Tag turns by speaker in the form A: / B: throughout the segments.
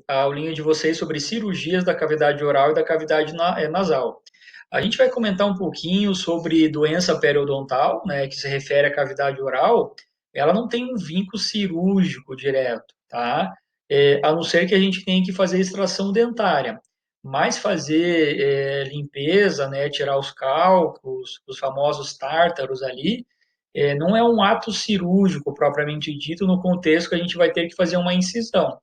A: a aulinha de vocês sobre cirurgias da cavidade oral e da cavidade nasal. A gente vai comentar um pouquinho sobre doença periodontal, né, que se refere à cavidade oral. Ela não tem um vínculo cirúrgico direto, tá? A não ser que a gente tenha que fazer extração dentária. Mas fazer limpeza, né, tirar os cálculos, os famosos tártaros ali, não é um ato cirúrgico propriamente dito, no contexto que a gente vai ter que fazer uma incisão.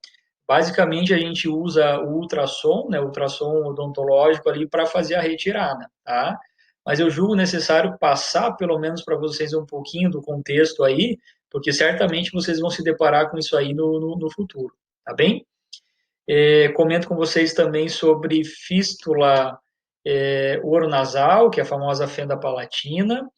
A: Basicamente, a gente usa o ultrassom, né, o ultrassom odontológico ali para fazer a retirada, tá? Mas eu julgo necessário passar, pelo menos para vocês, um pouquinho do contexto aí, porque certamente vocês vão se deparar com isso aí no futuro, tá bem? Comento com vocês também sobre fístula oronasal, que é a famosa fenda palatina.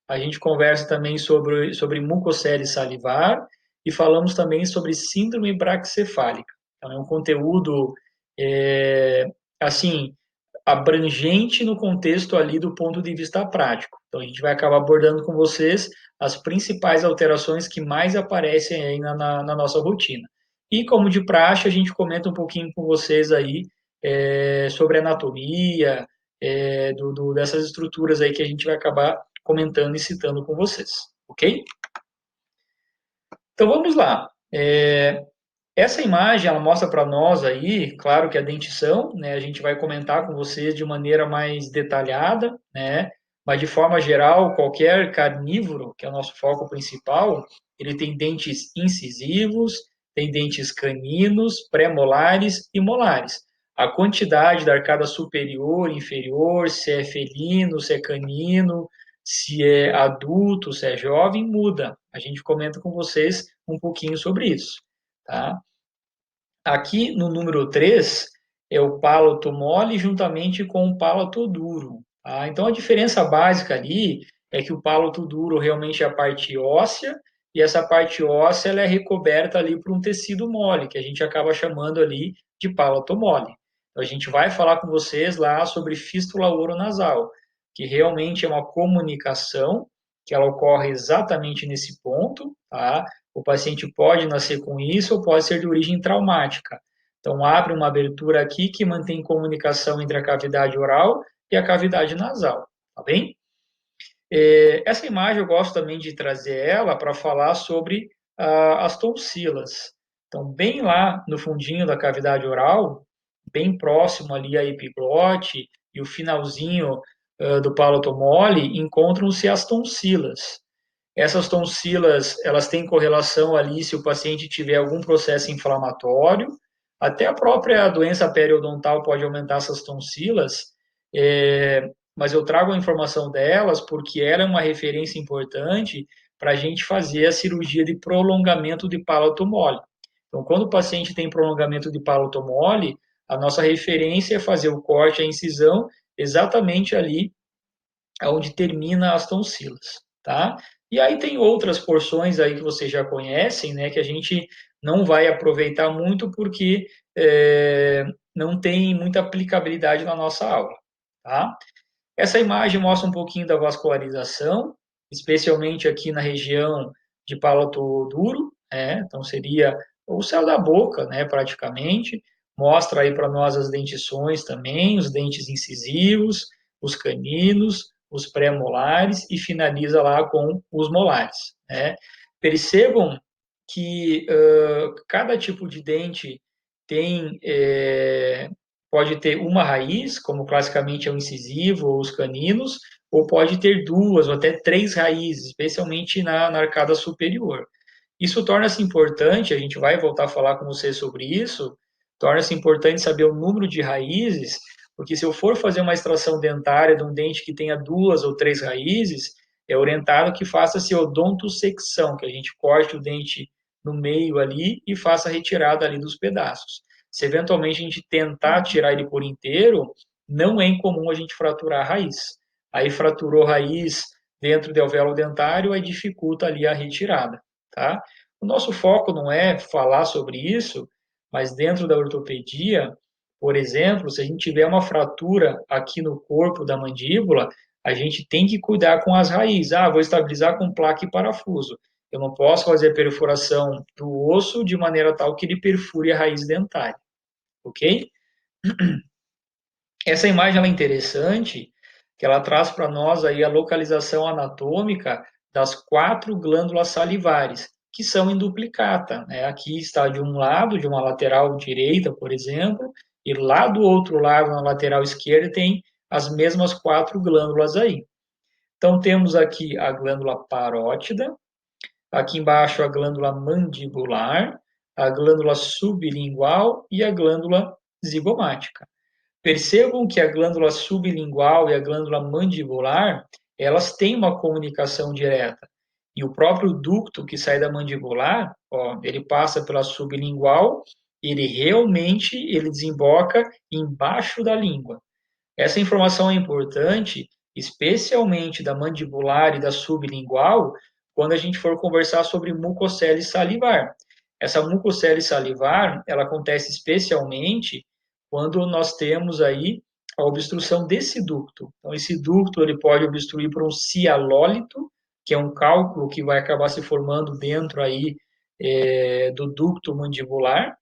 A: A gente conversa também sobre mucocele salivar e falamos também sobre síndrome braquicefálica. Então, é um conteúdo, é, assim, abrangente no contexto ali do ponto de vista prático. Então, a gente vai acabar abordando com vocês as principais alterações que mais aparecem aí na nossa rotina. E, como de praxe, a gente comenta um pouquinho com vocês aí sobre anatomia, dessas estruturas aí que a gente vai acabar comentando e citando com vocês, ok? Então, vamos lá. Essa imagem, ela mostra para nós aí, claro que a dentição, né, a gente vai comentar com vocês de maneira mais detalhada, né, mas de forma geral, qualquer carnívoro, que é o nosso foco principal, ele tem dentes incisivos, tem dentes caninos, pré-molares e molares. A quantidade da arcada superior, inferior, se é felino, se é canino, se é adulto, se é jovem, muda. A gente comenta com vocês um pouquinho sobre isso. Tá? Aqui no número 3 é o palato mole juntamente com o palato duro. Tá? Então a diferença básica ali é que o palato duro realmente é a parte óssea e essa parte óssea ela é recoberta ali por um tecido mole, que a gente acaba chamando ali de palato mole. Então a gente vai falar com vocês lá sobre fístula oronasal, que realmente é uma comunicação que ela ocorre exatamente nesse ponto, tá? O paciente pode nascer com isso ou pode ser de origem traumática. Então, abre uma abertura aqui que mantém comunicação entre a cavidade oral e a cavidade nasal, tá bem? Essa imagem eu gosto também de trazer ela para falar sobre as tonsilas. Então, bem lá no fundinho da cavidade oral, bem próximo ali à epiglote e o finalzinho do palato mole, encontram-se as tonsilas. Essas tonsilas, elas têm correlação ali se o paciente tiver algum processo inflamatório, até a própria doença periodontal pode aumentar essas tonsilas, mas eu trago a informação delas porque ela é uma referência importante para a gente fazer a cirurgia de prolongamento de palato mole. Então, quando o paciente tem prolongamento de palato mole, a nossa referência é fazer o corte, a incisão, exatamente ali onde termina as tonsilas, tá? E aí tem outras porções aí que vocês já conhecem, né, que a gente não vai aproveitar muito porque não tem muita aplicabilidade na nossa aula, tá? Essa imagem mostra um pouquinho da vascularização, especialmente aqui na região de palato duro, né? Então seria o céu da boca, né, praticamente. Mostra aí para nós as dentições também, os dentes incisivos, os caninos, os pré-molares e finaliza lá com os molares, né? Percebam que cada tipo de dente tem pode ter uma raiz, como classicamente é o incisivo ou os caninos, ou pode ter duas ou até três raízes, especialmente na arcada superior. Isso torna-se importante, a gente vai voltar a falar com você sobre isso, torna-se importante saber o número de raízes, porque se eu for fazer uma extração dentária de um dente que tenha duas ou três raízes, é orientado que faça-se odontosecção, que a gente corte o dente no meio ali e faça a retirada ali dos pedaços. Se eventualmente a gente tentar tirar ele por inteiro, não é incomum a gente fraturar a raiz. Aí fraturou a raiz dentro do alvéolo dentário, aí dificulta ali a retirada, tá? O nosso foco não é falar sobre isso, mas dentro da ortopedia, por exemplo, se a gente tiver uma fratura aqui no corpo da mandíbula, a gente tem que cuidar com as raízes. Ah, vou estabilizar com placa e parafuso. Eu não posso fazer a perfuração do osso de maneira tal que ele perfure a raiz dentária, ok? Essa imagem ela é interessante, que ela traz para nós aí a localização anatômica das 4 glândulas salivares, que são em duplicata, né? Aqui está de um lado, de uma lateral direita, por exemplo, e lá do outro lado, na lateral esquerda, tem as mesmas 4 glândulas aí. Então, temos aqui a glândula parótida, aqui embaixo a glândula mandibular, a glândula sublingual e a glândula zigomática. Percebam que a glândula sublingual e a glândula mandibular, elas têm uma comunicação direta. E o próprio ducto que sai da mandibular, ó, ele passa pela sublingual, ele desemboca embaixo da língua. Essa informação é importante, especialmente da mandibular e da sublingual, quando a gente for conversar sobre mucocele salivar. Essa mucocele salivar, ela acontece especialmente quando nós temos aí a obstrução desse ducto. Então, esse ducto ele pode obstruir por um cialólito, que é um cálculo que vai acabar se formando dentro aí do ducto mandibular,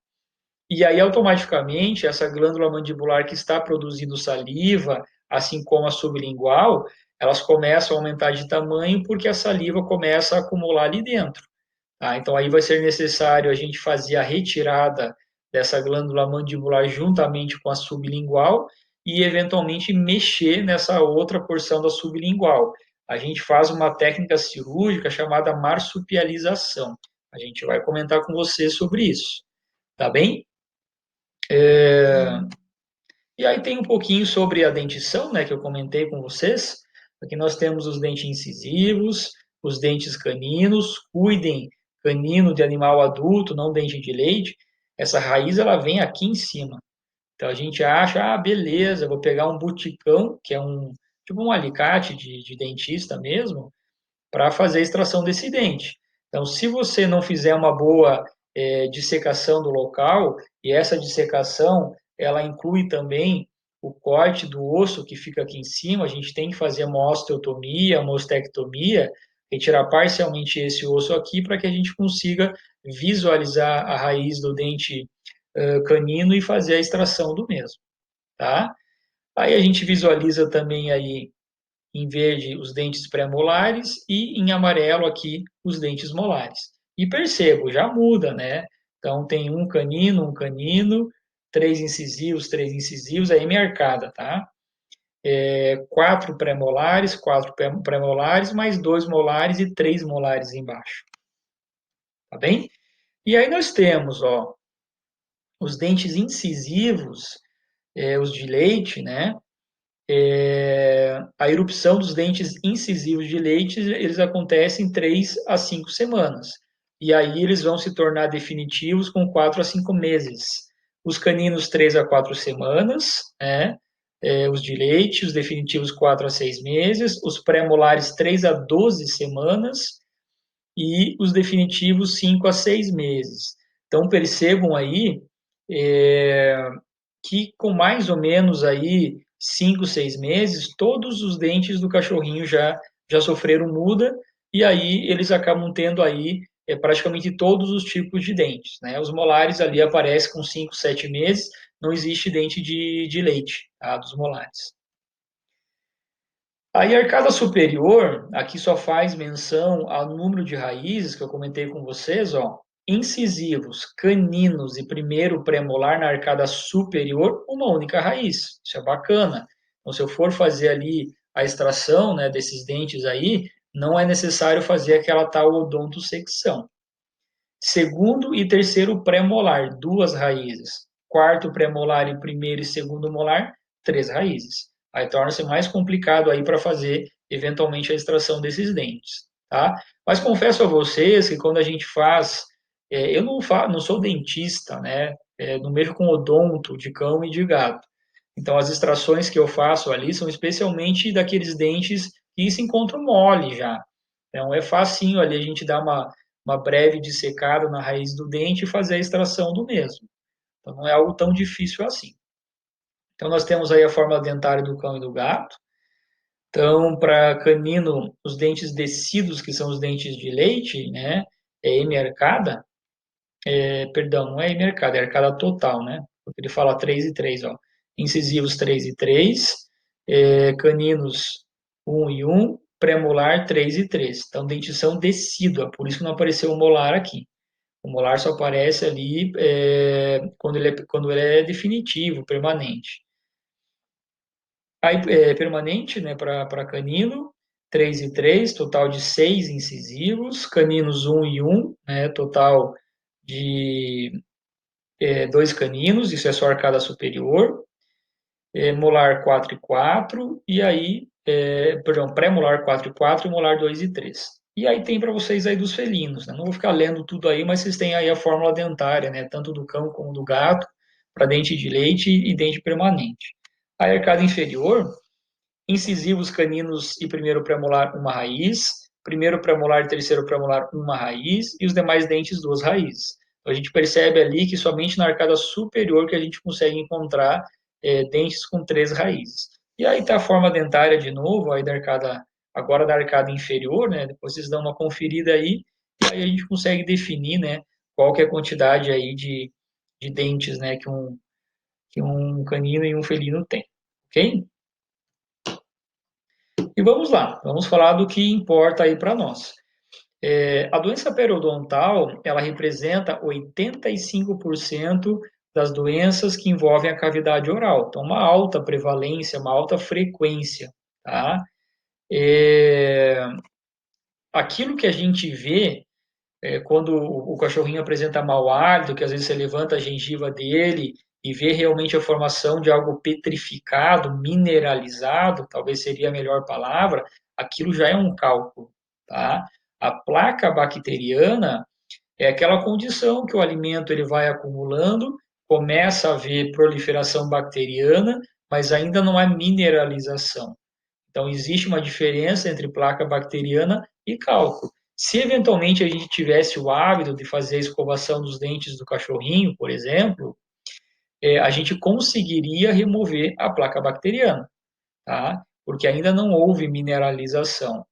A: e aí, automaticamente, essa glândula mandibular que está produzindo saliva, assim como a sublingual, elas começam a aumentar de tamanho porque a saliva começa a acumular ali dentro. Tá? Então, aí vai ser necessário a gente fazer a retirada dessa glândula mandibular juntamente com a sublingual e, eventualmente, mexer nessa outra porção da sublingual. A gente faz uma técnica cirúrgica chamada marsupialização. A gente vai comentar com você sobre isso. Tá bem? E aí tem um pouquinho sobre a dentição, né, que eu comentei com vocês. Aqui nós temos os dentes incisivos, os dentes caninos. Cuidem, canino de animal adulto, não dente de leite. Essa raiz ela vem aqui em cima. Então a gente acha, ah, beleza, vou pegar um buticão, que é um tipo um alicate de dentista mesmo, para fazer a extração desse dente. Então, se você não fizer uma boa dissecação do local, e essa dissecação ela inclui também o corte do osso que fica aqui em cima, a gente tem que fazer uma osteotomia, uma ostectomia, retirar parcialmente esse osso aqui para que a gente consiga visualizar a raiz do dente canino e fazer a extração do mesmo, tá? Aí a gente visualiza também aí em verde os dentes pré-molares e em amarelo aqui os dentes molares. E percebo, já muda, né? Então tem um canino, três incisivos, a M arcada, tá? 4 pré-molares, mais 2 molares e 3 molares embaixo, tá bem? E aí nós temos, ó, os dentes incisivos, os de leite, né? A erupção dos dentes incisivos de leite, eles acontecem 3 a 5 semanas. E aí eles vão se tornar definitivos com 4 a 5 meses. Os caninos, 3 a 4 semanas, né? Os de leite, os definitivos 4 a 6 meses, os pré-molares 3 a 12 semanas e os definitivos 5 a 6 meses. Então percebam aí é, que com mais ou menos aí 5, 6 meses, todos os dentes do cachorrinho já sofreram muda e aí eles acabam tendo aí praticamente todos os tipos de dentes, né? Os molares ali aparecem com 5, 7 meses, não existe dente de leite, tá? Dos molares. A arcada superior, aqui só faz menção ao número de raízes que eu comentei com vocês, ó. Incisivos, caninos e primeiro premolar na arcada superior, uma única raiz. Isso é bacana. Então, se eu for fazer ali a extração, né, desses dentes aí, não é necessário fazer aquela tal odontosecção. Segundo e terceiro premolar, 2 raízes. Quarto premolar e primeiro e segundo molar, 3 raízes. Aí torna-se mais complicado aí para fazer eventualmente a extração desses dentes, tá? Mas confesso a vocês que quando a gente faz, eu não sou dentista, né? Não mexo com odonto de cão e de gato. Então as extrações que eu faço ali são especialmente daqueles dentes que se encontram mole já. Então é facinho ali a gente dar uma breve dissecada na raiz do dente e fazer a extração do mesmo. Então não é algo tão difícil assim. Então nós temos aí a forma dentária do cão e do gato. Então, para canino, os dentes descidos, que são os dentes de leite, né? É hemiarcada. Perdão, não é hemiarcada, é arcada total, né? porque ele fala 3 e 3, ó. Incisivos 3 e 3, caninos 1 e 1, premolar 3 e 3. Então, dentição decídua, por isso que não apareceu o molar aqui. O molar só aparece ali quando ele é definitivo, permanente. Aí, permanente, né, para canino, 3 e 3, total de 6 incisivos, caninos 1 e 1, né, total de 2 caninos, isso é só arcada superior, molar 4 e 4, e aí, perdão, pré-molar 4 e 4 e molar 2 e 3. E aí tem para vocês aí dos felinos, né? Não vou ficar lendo tudo aí, mas vocês têm aí a fórmula dentária, né? Tanto do cão como do gato, para dente de leite e dente permanente. A arcada inferior, incisivos caninos e primeiro premolar, uma raiz, primeiro premolar e terceiro premolar, uma raiz, e os demais dentes, duas raízes. Então, a gente percebe ali que somente na arcada superior que a gente consegue encontrar dentes com três raízes. E aí está a forma dentária de novo, aí da arcada, agora da arcada inferior, né? Depois vocês dão uma conferida aí, e aí a gente consegue definir, né, qual que é a quantidade aí de dentes, né, que um canino e um felino tem, ok? E vamos lá, vamos falar do que importa aí para nós. A doença periodontal, ela representa 85% das doenças que envolvem a cavidade oral. Então, uma alta prevalência, uma alta frequência, tá? Aquilo que a gente vê quando o cachorrinho apresenta mau hálito, que às vezes você levanta a gengiva dele e vê realmente a formação de algo petrificado, mineralizado, talvez seria a melhor palavra, aquilo já é um cálculo, tá? A placa bacteriana é aquela condição que o alimento ele vai acumulando, começa a haver proliferação bacteriana, mas ainda não há mineralização. Então, existe uma diferença entre placa bacteriana e cálculo. Se eventualmente a gente tivesse o hábito de fazer a escovação dos dentes do cachorrinho, por exemplo, a gente conseguiria remover a placa bacteriana, tá? Porque ainda não houve mineralização.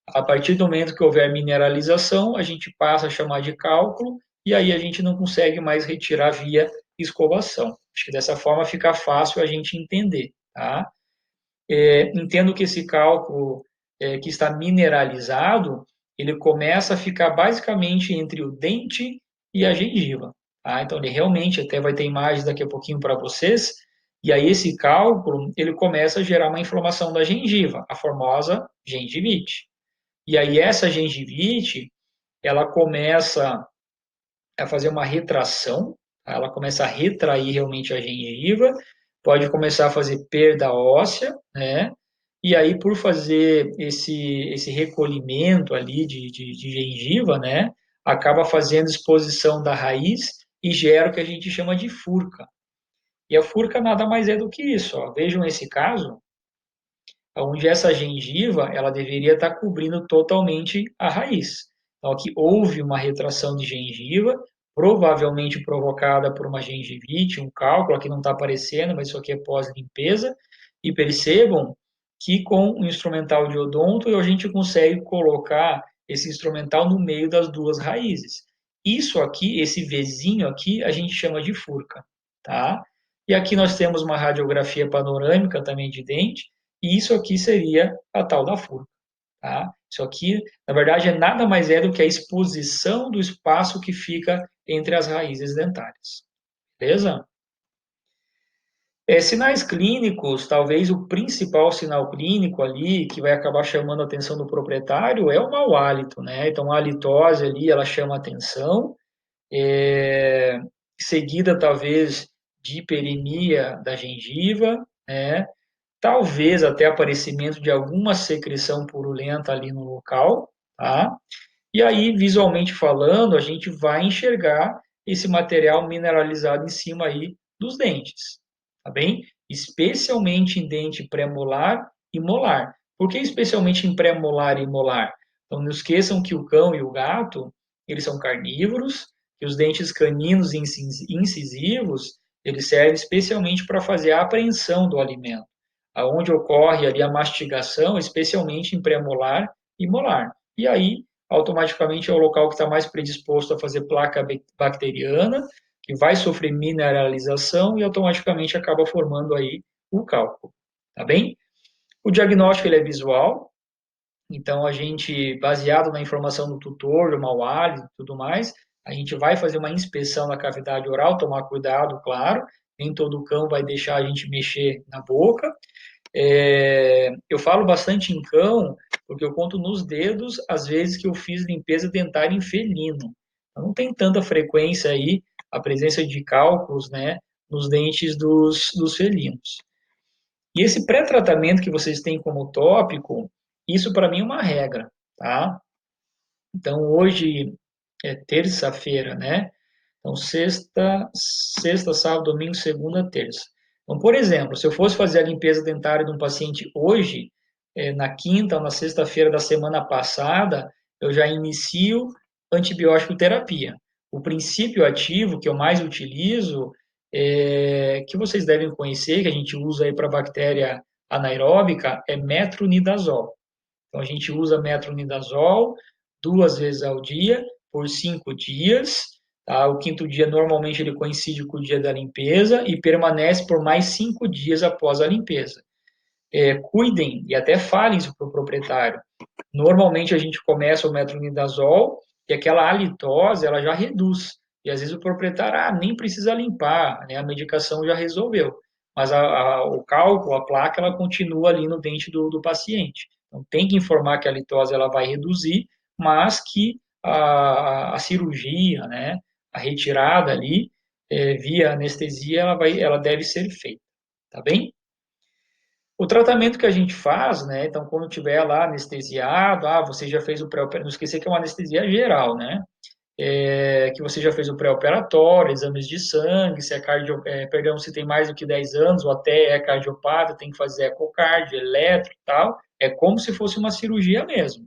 A: A partir do momento que houver mineralização, a gente passa a chamar de cálculo e aí a gente não consegue mais retirar via escovação. Acho que dessa forma fica fácil a gente entender, tá? Entendo que esse cálculo que está mineralizado, ele começa a ficar basicamente entre o dente e a gengiva. Tá? Então, ele realmente, até vai ter imagens daqui a pouquinho para vocês, e aí esse cálculo, ele começa a gerar uma inflamação da gengiva, a famosa gengivite. E aí essa gengivite, ela começa a fazer uma retração, tá? Ela começa a retrair realmente a gengiva, pode começar a fazer perda óssea, né? E aí, por fazer esse recolhimento ali de gengiva, né? Acaba fazendo exposição da raiz e gera o que a gente chama de furca. E a furca nada mais é do que isso, ó. Vejam esse caso, onde essa gengiva ela deveria estar cobrindo totalmente a raiz. Então, aqui houve uma retração de gengiva, provavelmente provocada por uma gengivite, um cálculo, aqui não está aparecendo, mas isso aqui é pós-limpeza. E percebam que com o instrumental de odonto a gente consegue colocar esse instrumental no meio das duas raízes. Isso aqui, esse Vzinho aqui, a gente chama de furca, tá? E aqui nós temos uma radiografia panorâmica também de dente, e isso aqui seria a tal da furca. Tá? Isso aqui, na verdade, nada mais é do que a exposição do espaço que fica entre as raízes dentárias. Beleza? Sinais clínicos, talvez o principal sinal clínico ali que vai acabar chamando a atenção do proprietário é o mau hálito, né? Então, a halitose ali, ela chama atenção, seguida talvez de hiperemia da gengiva, né? Talvez até aparecimento de alguma secreção purulenta ali no local, tá? E aí, visualmente falando, a gente vai enxergar esse material mineralizado em cima aí dos dentes, tá bem? Especialmente em dente pré-molar e molar. Por que especialmente em pré-molar e molar? Então, não esqueçam que o cão e o gato, eles são carnívoros, que os dentes caninos e incisivos, eles servem especialmente para fazer a apreensão do alimento, aonde ocorre ali a mastigação, especialmente em pré-molar e molar. E aí, automaticamente é o local que está mais predisposto a fazer placa bacteriana, que vai sofrer mineralização e automaticamente acaba formando aí o cálculo, tá bem? O diagnóstico ele é visual, então a gente, baseado na informação do tutor, do mau hálito e tudo mais, a gente vai fazer uma inspeção na cavidade oral, tomar cuidado, claro, nem todo cão vai deixar a gente mexer na boca. Eu falo bastante em cão, porque eu conto nos dedos as vezes que eu fiz limpeza dentária em felino. Então, não tem tanta frequência aí a presença de cálculos, né, nos dentes dos felinos. E esse pré-tratamento que vocês têm como tópico, isso para mim é uma regra, tá? Então, hoje é terça-feira, né? Então, sexta, sábado, domingo, segunda, terça. Então, por exemplo, se eu fosse fazer a limpeza dentária de um paciente hoje, na quinta ou na sexta-feira da semana passada, eu já inicio antibiótico terapia. O princípio ativo que eu mais utilizo, que vocês devem conhecer, que a gente usa aí para bactéria anaeróbica, é metronidazol. Então, a gente usa metronidazol 2 vezes ao dia, por 5 dias. Tá? O quinto dia, normalmente, ele coincide com o dia da limpeza e permanece por mais 5 dias após a limpeza. Cuidem e até falem isso para o proprietário. Normalmente, a gente começa o metronidazol e aquela halitose, ela já reduz. E, às vezes, o proprietário, nem precisa limpar, né? A medicação já resolveu. Mas o cálculo, a placa, ela continua ali no dente do paciente. Então, tem que informar que a litose ela vai reduzir, mas que a cirurgia, né, a retirada ali, via anestesia, ela deve ser feita, tá bem? O tratamento que a gente faz, né, então, quando tiver lá anestesiado, você já fez o pré-operatório, não esquecer que é uma anestesia geral, né, que você já fez o pré-operatório, exames de sangue, se é perdão, se tem mais do que 10 anos ou até é cardiopata, tem que fazer ecocardio, eletro e tal, é como se fosse uma cirurgia mesmo.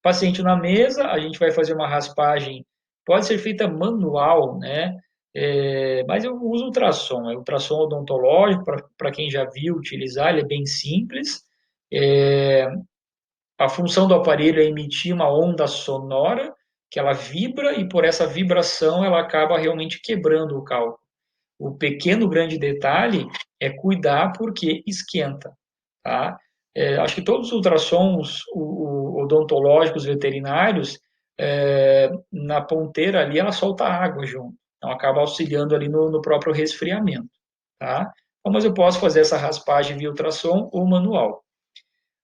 A: Paciente na mesa, a gente vai fazer uma raspagem, pode ser feita manual, né? Mas eu uso ultrassom, é ultrassom odontológico, para quem já viu utilizar, ele é bem simples. A função do aparelho é emitir uma onda sonora, que ela vibra e por essa vibração ela acaba realmente quebrando o cálculo. O pequeno grande detalhe é cuidar porque esquenta, tá? Acho que todos os ultrassons odontológicos veterinários, na ponteira ali, ela solta água junto. Então, acaba auxiliando ali no próprio resfriamento, tá? Então, mas eu posso fazer essa raspagem via ultrassom ou manual.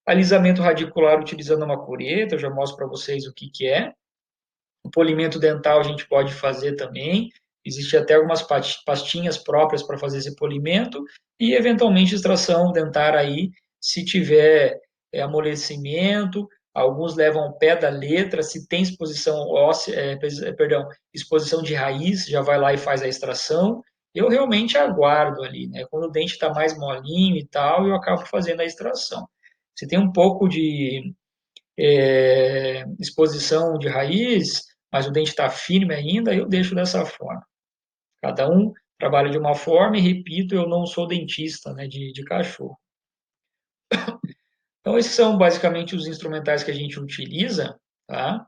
A: Alisamento radicular utilizando uma cureta, eu já mostro para vocês o que, que é. O polimento dental a gente pode fazer também. Existem até algumas pastinhas próprias para fazer esse polimento e, eventualmente, extração dentária aí, se tiver amolecimento. Alguns levam ao pé da letra, se tem exposição óssea, exposição de raiz, já vai lá e faz a extração. Eu realmente aguardo ali, né? Quando o dente está mais molinho e tal, eu acabo fazendo a extração. Se tem um pouco de exposição de raiz, mas o dente está firme ainda, eu deixo dessa forma. Cada um trabalha de uma forma e, repito, eu não sou dentista, né, de cachorro. Então, esses são basicamente os instrumentais que a gente utiliza, tá?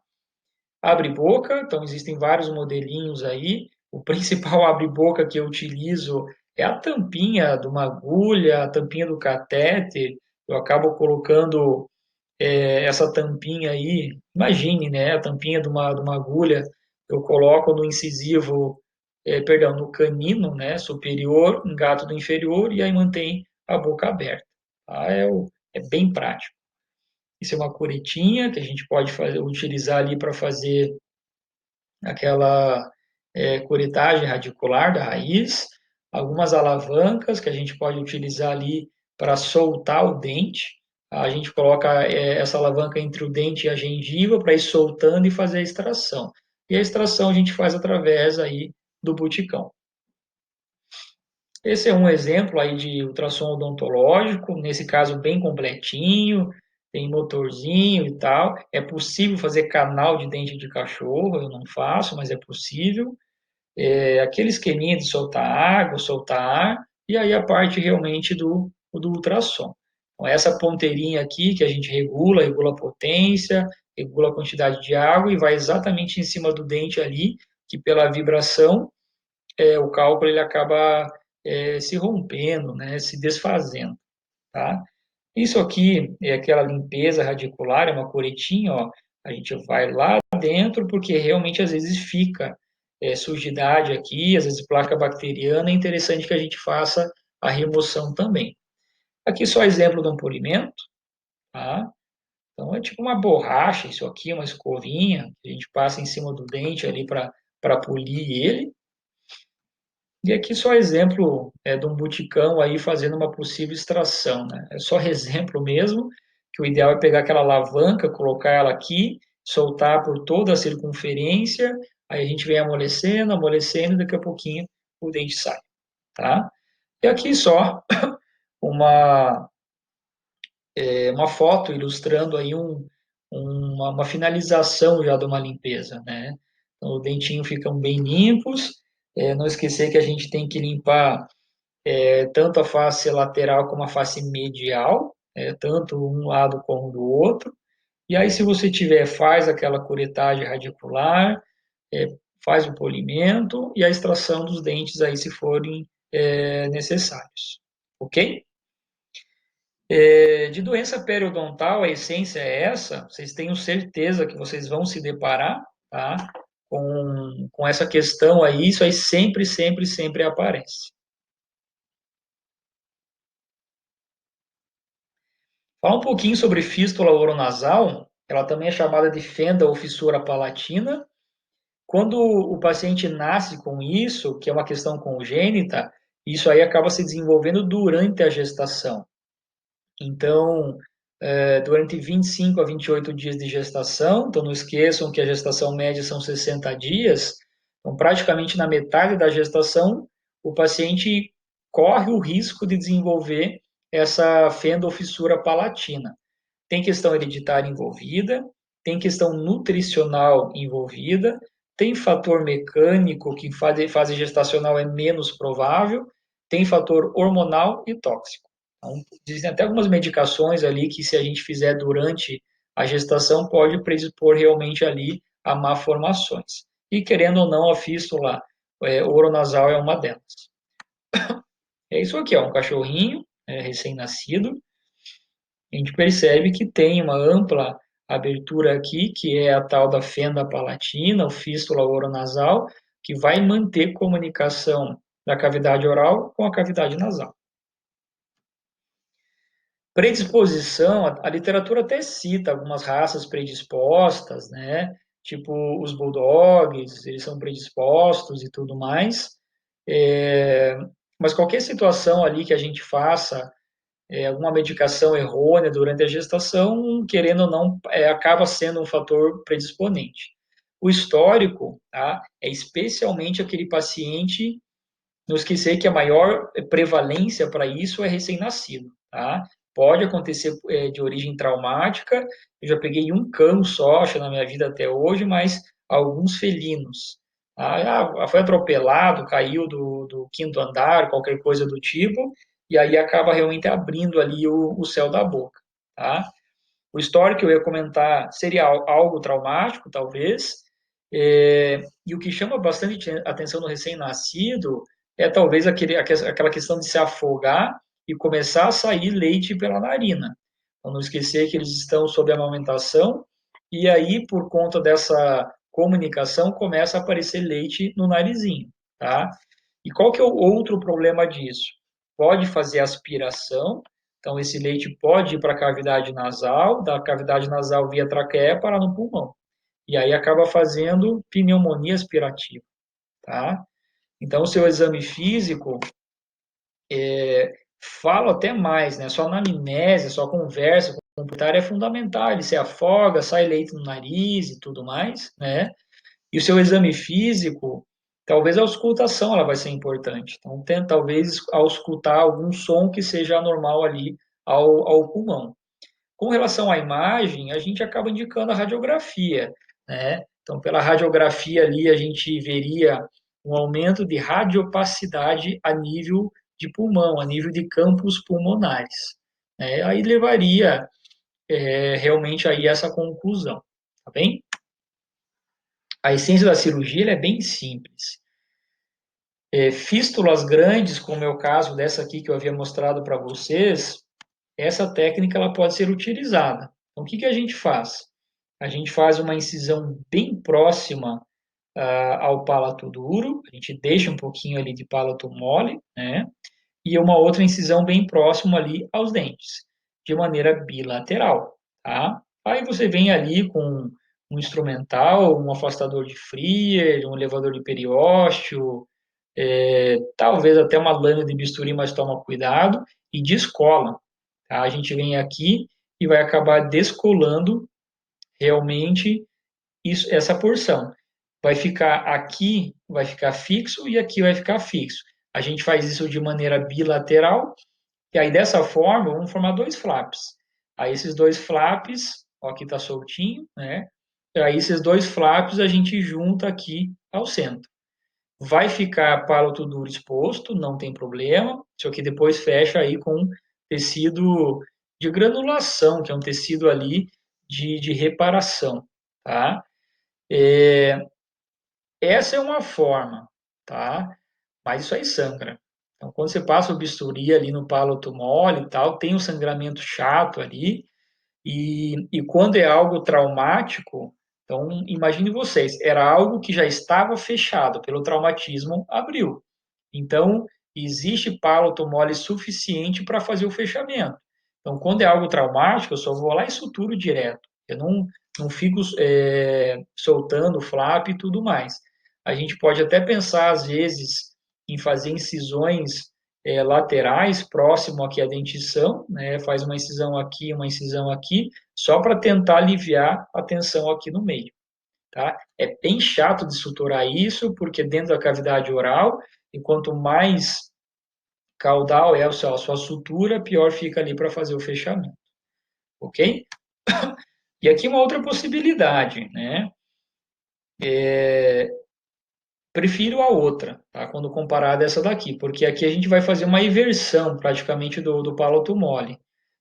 A: Abre-boca, então existem vários modelinhos aí. O principal abre-boca que eu utilizo é a tampinha de uma agulha, a tampinha do catéter. Eu acabo colocando essa tampinha aí, imagine, né, a tampinha de uma agulha, eu coloco no incisivo, perdão, no canino, né, superior, engato do inferior e aí mantém a boca aberta. Tá? É bem prático. Isso é uma curetinha que a gente pode utilizar ali para fazer aquela curetagem radicular da raiz, algumas alavancas que a gente pode utilizar ali para soltar o dente. A gente coloca essa alavanca entre o dente e a gengiva para ir soltando e fazer a extração. E a extração a gente faz através aí do buticão. Esse é um exemplo aí de ultrassom odontológico, nesse caso bem completinho, tem motorzinho e tal. É possível fazer canal de dente de cachorro, eu não faço, mas é possível. Aquele esqueminha de soltar água, soltar ar, e aí a parte realmente do ultrassom. Então, essa ponteirinha aqui que a gente regula a potência, regula a quantidade de água e vai exatamente em cima do dente ali, que pela vibração o cálculo ele acaba se rompendo, né, se desfazendo, tá? Isso aqui é aquela limpeza radicular, é uma curetinha, ó. A gente vai lá dentro porque realmente às vezes fica sujidade aqui, às vezes placa bacteriana, é interessante que a gente faça a remoção também. Aqui só exemplo de um polimento, tá? Então é tipo uma borracha, isso aqui, uma escovinha, que a gente passa em cima do dente ali para polir ele. E aqui só exemplo de um buticão aí fazendo uma possível extração, né? É só exemplo mesmo, que o ideal é pegar aquela alavanca, colocar ela aqui, soltar por toda a circunferência, aí a gente vem amolecendo, amolecendo, e daqui a pouquinho o dente sai, tá? E aqui só uma, uma foto ilustrando aí uma finalização já de uma limpeza, né? Então, os dentinhos ficam bem limpos, não esquecer que a gente tem que limpar tanto a face lateral como a face medial, tanto um lado como do outro. E aí, se você tiver, faz aquela curetagem radicular, é, faz o polimento e a extração dos dentes aí, se forem necessários. Ok? De doença periodontal, a essência é essa, vocês tenham certeza que vocês vão se deparar, tá? Com essa questão aí, isso aí sempre, sempre, sempre aparece. Fala um pouquinho sobre fístula oronasal, ela também é chamada de fenda ou fissura palatina. Quando o paciente nasce com isso, que é uma questão congênita, isso aí acaba se desenvolvendo durante a gestação. Então, durante 25 a 28 dias de gestação, então não esqueçam que a gestação média são 60 dias, então praticamente na metade da gestação, o paciente corre o risco de desenvolver essa fenda ou fissura palatina. Tem questão hereditária envolvida, tem questão nutricional envolvida, tem fator mecânico, que em fase gestacional é menos provável, tem fator hormonal e tóxico. Então, existem até algumas medicações ali que, se a gente fizer durante a gestação, pode predispor realmente ali a malformações. E, querendo ou não, a fístula oronasal é uma delas. É isso aqui, ó, um cachorrinho recém-nascido, a gente percebe que tem uma ampla abertura aqui, que é a tal da fenda palatina, o fístula oronasal, que vai manter comunicação da cavidade oral com a cavidade nasal. Predisposição, a literatura até cita algumas raças predispostas, né? Tipo os bulldogs, eles são predispostos e tudo mais. É, mas qualquer situação ali que a gente faça alguma medicação errônea durante a gestação, querendo ou não, acaba sendo um fator predisponente. O histórico, tá, é especialmente aquele paciente, não esquecer que a maior prevalência para isso é recém-nascido, tá? Pode acontecer de origem traumática, eu já peguei um cão só, acho, na minha vida até hoje, mas alguns felinos. Foi atropelado, caiu do quinto andar, qualquer coisa do tipo, e aí acaba realmente abrindo ali o céu da boca, tá? O histórico que eu ia comentar seria algo traumático, talvez, e o que chama bastante atenção no recém-nascido é talvez aquela questão de se afogar e começar a sair leite pela narina. Então, não esquecer que eles estão sob amamentação, e aí, por conta dessa comunicação, começa a aparecer leite no narizinho, tá? E qual que é o outro problema disso? Pode fazer aspiração, então esse leite pode ir para a cavidade nasal, da cavidade nasal via traqueia parar no pulmão. E aí acaba fazendo pneumonia aspirativa, tá? Então, o seu exame físico, falo até mais, né? Só anamnese, só conversa com o comunitário é fundamental. Ele se afoga, sai leite no nariz e tudo mais, né? E o seu exame físico, talvez a auscultação ela vai ser importante. Então, talvez auscultar algum som que seja anormal ali ao pulmão. Com relação à imagem, a gente acaba indicando a radiografia, né? Então, pela radiografia ali, a gente veria um aumento de radiopacidade a nível de pulmão, a nível de campos pulmonares. Né? Aí levaria realmente aí essa conclusão, tá bem? A essência da cirurgia é bem simples. Fístulas grandes, como é o caso dessa aqui que eu havia mostrado para vocês, essa técnica ela pode ser utilizada. Então, o que a gente faz? A gente faz uma incisão bem próxima ao palato duro, a gente deixa um pouquinho ali de palato mole, né? E uma outra incisão bem próximo ali aos dentes, de maneira bilateral, tá? Aí você vem ali com um instrumental, um afastador de Frier, um elevador de periósteo, talvez até uma lâmina de bisturi, mas toma cuidado, e descola. Tá? A gente vem aqui e vai acabar descolando realmente essa porção. Vai ficar aqui, vai ficar fixo e aqui vai ficar fixo. A gente faz isso de maneira bilateral, e aí dessa forma, vamos formar dois flaps. Aí esses dois flaps, ó, aqui está soltinho, né? E aí esses dois flaps a gente junta aqui ao centro. Vai ficar palato duro exposto, não tem problema. Isso aqui depois fecha aí com tecido de granulação, que é um tecido ali de reparação, tá? Essa é uma forma, tá? Mas isso aí sangra. Então, quando você passa o bisturi ali no palato mole e tal, tem um sangramento chato ali, e quando é algo traumático, então imagine vocês, era algo que já estava fechado pelo traumatismo, abriu. Então, existe palato mole suficiente para fazer o fechamento. Então, quando é algo traumático, eu só vou lá e suturo direto. Eu não fico soltando o flap e tudo mais. A gente pode até pensar, às vezes, em fazer incisões laterais, próximo aqui à dentição, né? Faz uma incisão aqui, só para tentar aliviar a tensão aqui no meio. Tá? É bem chato de suturar isso, porque dentro da cavidade oral, e quanto mais caudal é a sua sutura, pior fica ali para fazer o fechamento, ok? E aqui uma outra possibilidade, né? Prefiro a outra, tá? Quando comparada a essa daqui, porque aqui a gente vai fazer uma inversão praticamente do palato mole.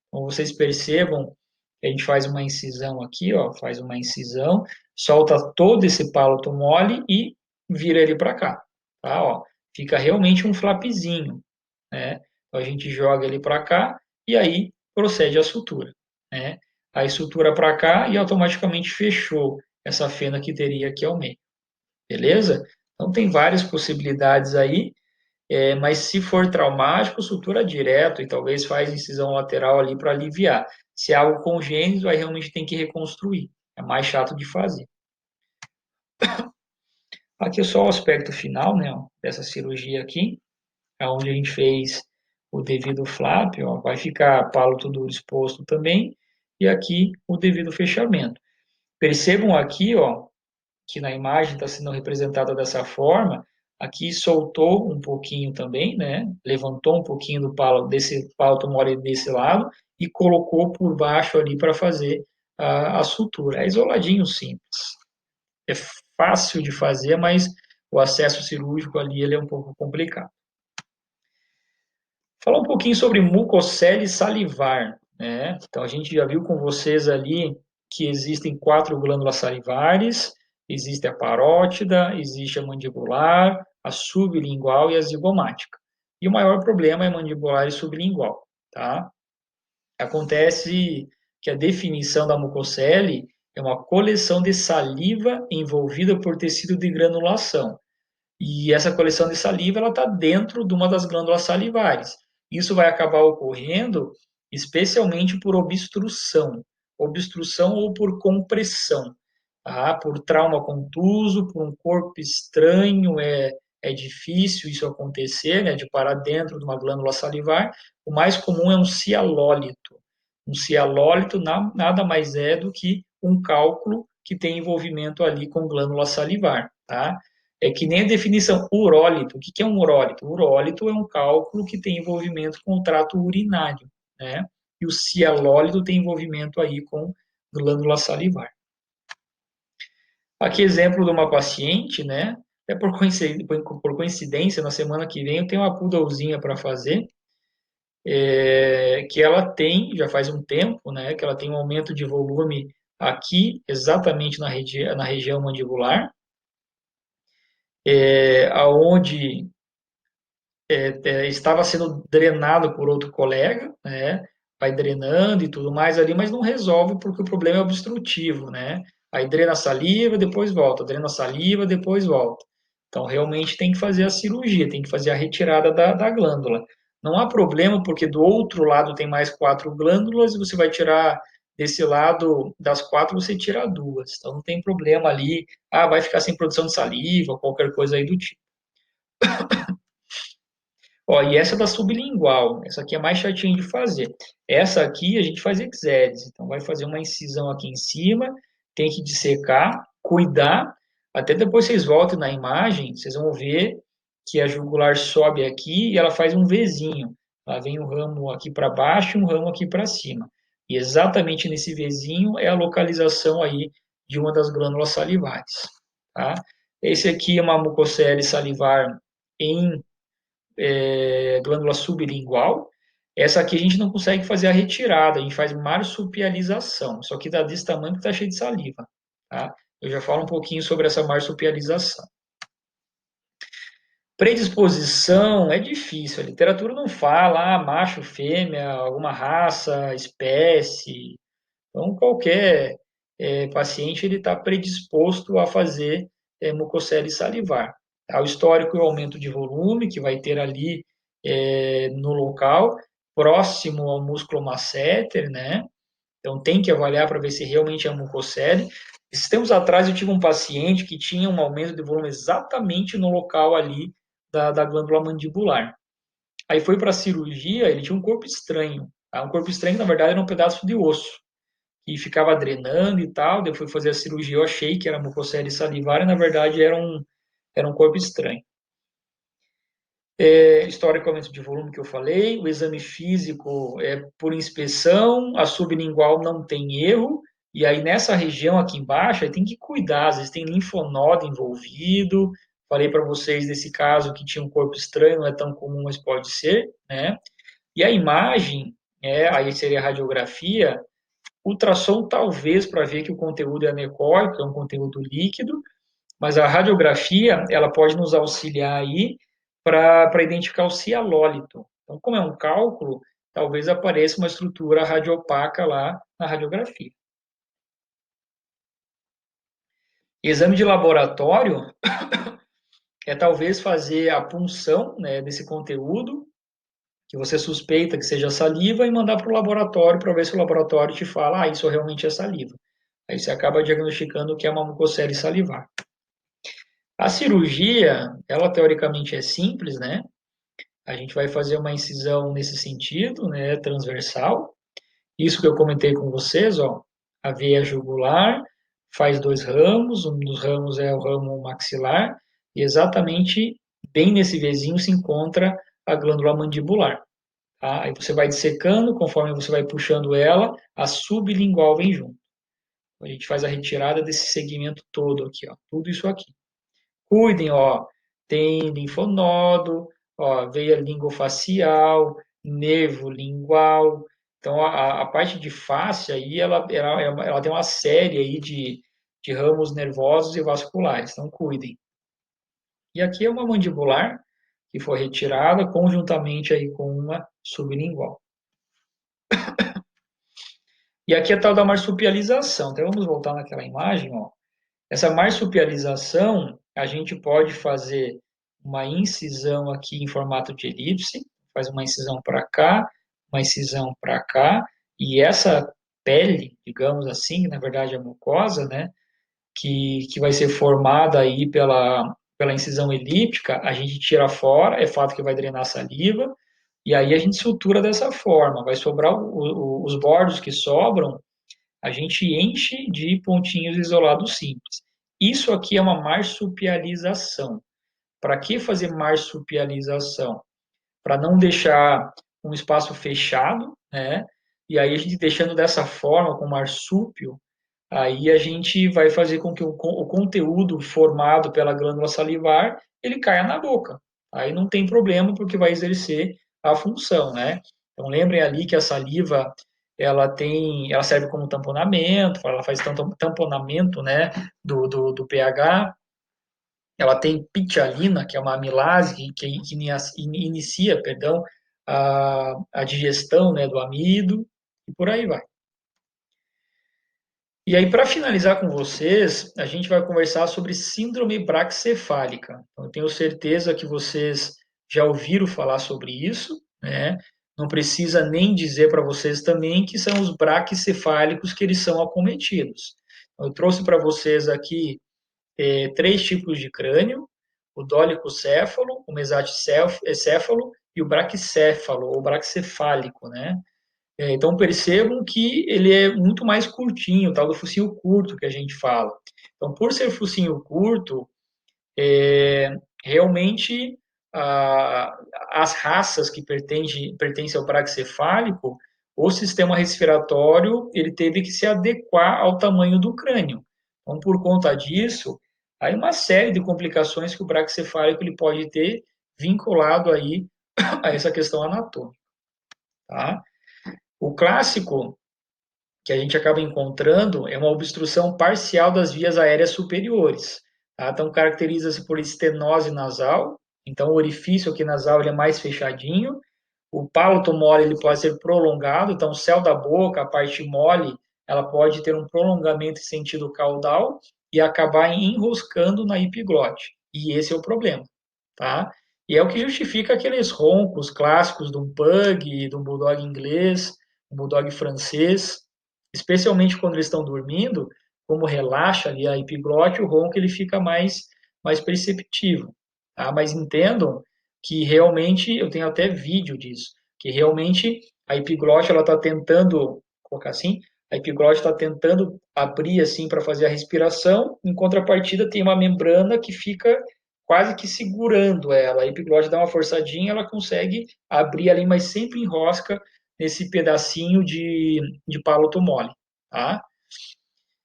A: Então vocês percebam que a gente faz uma incisão aqui, ó, faz uma incisão, solta todo esse palato mole e vira ele para cá, tá? Ó, fica realmente um flapzinho, né? Então a gente joga ele para cá e aí procede a sutura, né? Aí sutura para cá e automaticamente fechou essa fenda que teria aqui ao meio, beleza? Então tem várias possibilidades aí, mas se for traumático, sutura direto e talvez faz incisão lateral ali para aliviar. Se é algo congênito, aí realmente tem que reconstruir. É mais chato de fazer. Aqui é só o aspecto final, né, ó, dessa cirurgia aqui, onde a gente fez o devido flap, ó, vai ficar palato duro exposto também, e aqui o devido fechamento. Percebam aqui, ó, que na imagem está sendo representada dessa forma, aqui soltou um pouquinho também, né? Levantou um pouquinho do palo, desse palato mole desse lado e colocou por baixo ali para fazer a sutura. É isoladinho, simples. É fácil de fazer, mas o acesso cirúrgico ali ele é um pouco complicado. Falar um pouquinho sobre mucocele salivar, né? Então a gente já viu com vocês ali que existem 4 glândulas salivares, existe a parótida, existe a mandibular, a sublingual e a zigomática. E o maior problema é mandibular e sublingual, tá? Acontece que a definição da mucocele é uma coleção de saliva envolvida por tecido de granulação. E essa coleção de saliva ela está dentro de uma das glândulas salivares. Isso vai acabar ocorrendo especialmente por obstrução ou por compressão, tá? Por trauma contuso, por um corpo estranho, é difícil isso acontecer, né, de parar dentro de uma glândula salivar. O mais comum é um cialólito. Um cialólito nada mais é do que um cálculo que tem envolvimento ali com glândula salivar, tá? É que nem a definição urólito. O que é um urólito? Urólito é um cálculo que tem envolvimento com o trato urinário, né? E o cialólito tem envolvimento aí com glândula salivar. Aqui exemplo de uma paciente, né? É por coincidência, na semana que vem eu tenho uma poodlezinha para fazer, que ela tem, já faz um tempo, né? Que ela tem um aumento de volume aqui, exatamente na região mandibular, aonde estava sendo drenado por outro colega, né? Vai drenando e tudo mais ali, mas não resolve porque o problema é obstrutivo, né? Aí drena a saliva, depois volta, drena a saliva, depois volta. Então, realmente tem que fazer a cirurgia, tem que fazer a retirada da glândula. Não há problema, porque do outro lado tem mais 4 glândulas e você vai tirar desse lado das 4, você tira 2. Então, não tem problema ali, vai ficar sem produção de saliva, qualquer coisa aí do tipo. Ó, e essa da sublingual, essa aqui é mais chatinha de fazer. Essa aqui a gente faz exeres, então vai fazer uma incisão aqui em cima, tem que dissecar, cuidar, até depois vocês voltem na imagem, vocês vão ver que a jugular sobe aqui e ela faz um Vzinho. Ela vem um ramo aqui para baixo e um ramo aqui para cima. E exatamente nesse Vzinho é a localização aí de uma das glândulas salivares, tá? Esse aqui é uma mucocele salivar em glândula sublingual. Essa aqui a gente não consegue fazer a retirada, a gente faz marsupialização. Só que desse tamanho que está cheio de saliva. Tá? Eu já falo um pouquinho sobre essa marsupialização. Predisposição é difícil, a literatura não fala, macho, fêmea, alguma raça, espécie. Então, qualquer paciente ele está predisposto a fazer mucocele salivar. Tá? O histórico e o aumento de volume que vai ter ali no local, próximo ao músculo masseter, né? Então, tem que avaliar para ver se realmente é mucocele. Esses tempos atrás, eu tive um paciente que tinha um aumento de volume exatamente no local ali da glândula mandibular. Aí foi para a cirurgia, ele tinha um corpo estranho. Tá? Um corpo estranho, na verdade, era um pedaço de osso e ficava drenando e tal. Depois fui fazer a cirurgia, eu achei que era mucocele salivar e na verdade era um corpo estranho. Historicamente de volume que eu falei, o exame físico é por inspeção, a sublingual não tem erro, e aí nessa região aqui embaixo aí tem que cuidar, às vezes tem linfonodo envolvido. Falei para vocês desse caso que tinha um corpo estranho, não é tão comum, mas pode ser, né? E a imagem, aí seria a radiografia, ultrassom talvez para ver que o conteúdo é anecóico, é um conteúdo líquido, mas a radiografia ela pode nos auxiliar aí para identificar o cialólito. Então, como é um cálculo, talvez apareça uma estrutura radiopaca lá na radiografia. Exame de laboratório é talvez fazer a punção, né, desse conteúdo que você suspeita que seja saliva e mandar para o laboratório para ver se o laboratório te fala, isso realmente é saliva. Aí você acaba diagnosticando que é uma mucocele salivar. A cirurgia, ela teoricamente é simples, né? A gente vai fazer uma incisão nesse sentido, né, transversal. Isso que eu comentei com vocês, ó, a veia jugular faz 2 ramos, um dos ramos é o ramo maxilar, e exatamente bem nesse vezinho se encontra a glândula mandibular. Tá? Aí você vai dissecando, conforme você vai puxando ela, a sublingual vem junto. A gente faz a retirada desse segmento todo aqui, ó, tudo isso aqui. Cuidem, ó, tem linfonodo, ó, veia lingofacial, nervo lingual. Então, a parte de face aí, ela tem uma série aí de ramos nervosos e vasculares. Então, cuidem. E aqui é uma mandibular que foi retirada conjuntamente aí com uma sublingual. E aqui é a tal da marsupialização. Então, vamos voltar naquela imagem, ó. Essa marsupialização, a gente pode fazer uma incisão aqui em formato de elipse, faz uma incisão para cá, uma incisão para cá, e essa pele, digamos assim, que na verdade é mucosa, né, que vai ser formada aí pela incisão elíptica, a gente tira fora, é fato que vai drenar a saliva, e aí a gente sutura dessa forma, vai sobrar os bordos que sobram, a gente enche de pontinhos isolados simples. Isso aqui é uma marsupialização. Para que fazer marsupialização? Para não deixar um espaço fechado, né? E aí a gente deixando dessa forma, com marsúpio, aí a gente vai fazer com que o conteúdo formado pela glândula salivar, ele caia na boca. Aí não tem problema, porque vai exercer a função, né? Então lembrem ali que a saliva, ela serve como tamponamento, ela faz tamponamento, né, do pH, ela tem pitialina, que é uma amilase que inicia, perdão, a digestão, né, do amido, e por aí vai. E aí, para finalizar com vocês, a gente vai conversar sobre síndrome braquicefálica. Então, eu tenho certeza que vocês já ouviram falar sobre isso, né? Não precisa nem dizer para vocês também que são os braquicefálicos que eles são acometidos. Eu trouxe para vocês aqui três tipos de crânio: o dólicocéfalo, o mesaticéfalo e o braquicéfalo, ou braquicefálico, né? Então percebam que ele é muito mais curtinho, tal do focinho curto que a gente fala. Então, por ser focinho curto, realmente as raças que pertencem ao braquicefálico, o sistema respiratório ele teve que se adequar ao tamanho do crânio. Então, por conta disso, há uma série de complicações que o braquicefálico ele pode ter vinculado aí a essa questão anatômica, tá? O clássico que a gente acaba encontrando é uma obstrução parcial das vias aéreas superiores. Tá? Então, caracteriza-se por estenose nasal. Então, o orifício aqui nasal ele é mais fechadinho. O palato mole ele pode ser prolongado. Então, o céu da boca, a parte mole, ela pode ter um prolongamento em sentido caudal e acabar enroscando na epiglote. E esse é o problema. Tá? E é o que justifica aqueles roncos clássicos de um pug, de um bulldog inglês, um bulldog francês, especialmente quando eles estão dormindo, como relaxa ali a epiglote, o ronco ele fica mais perceptível. Tá? Mas entendam que realmente, eu tenho até vídeo disso, que realmente a epiglote ela está tentando, colocar assim, a epiglote está tentando abrir assim para fazer a respiração, em contrapartida tem uma membrana que fica quase que segurando ela. A epiglote dá uma forçadinha, ela consegue abrir ali, mas sempre enrosca nesse pedacinho de palato mole, tá?